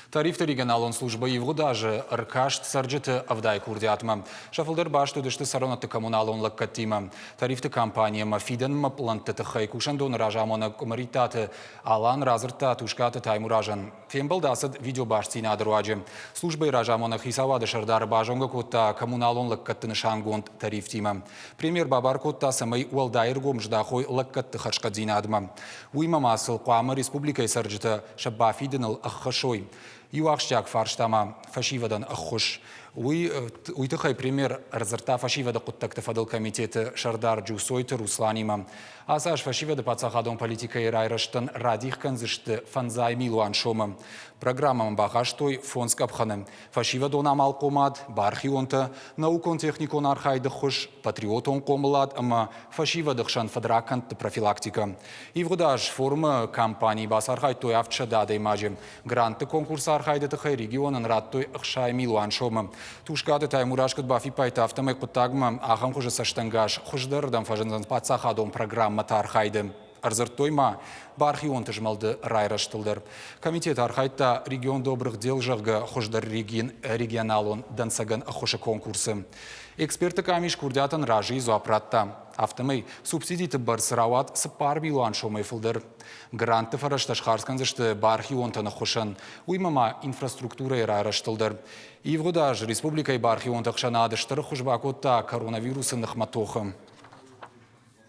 Тарифты регионалон служба Евгудажы ыркашт сарджыты авдай курдиатма. Шафылдыр башты дышты саронаты коммуналон лаккатима. Тарифты компания мафиден маплантыты хайкушандон ражамона комаритаты алан разырта тушкаты таймуражан. Фембалдасыд видеобашцина адруаджи. Служба и ражамона хисавады шардары бажонга котта коммуналон лаккаттыны шангонт тарифтима. Премьер бабар котта самай уалдайргом ждахой лаккатты харшкадзина адма. Уйма масыл қуамы республикай сарджыты шаббафиденыл аххашой. Юахштяк фарштама фашивадан ахуш. Уйтыхай премьер разырта фашивада куттакты фадыл комитеты Шардар Джусойты Русланима. Асаш фашивада пацахадон политика и райраштан радих канзышты фанзай милуан шома. Программам багаштой фон скапханы. Фашивадон амал комад, бархионта, наукон техникон архайды хуш, патриотон комлад, ама фашивадыхшан фадракант профилактика. И вгодаж формы кампании басархай той авчада имажем. Гранты конкурса архайды тыхай регионан радтой ахшай милуан шома. Тушкаты таймурашкат бафи пайта автомек путагма ахам хуже саштангаш хуждардан фажанзан пацахадон программа тархайды. Арзыртойма бархион тыжмалды райраштылдыр. Комитет архайта регион добрых дел жағы хуждар регионалон дансаган ахуша конкурсы. Эксперты камиш курдятын ражи зуапратта. Автомей субсидиты барсырават сыпар билуан шомай фылдыр. Гранты фарашташ харсканзышты бархион таны хушан. Уймама инфраструктура райраштылдыр. И вгодаж республикай бархион тахшана адыштыры хужбакотта коронавирусы нахматохым.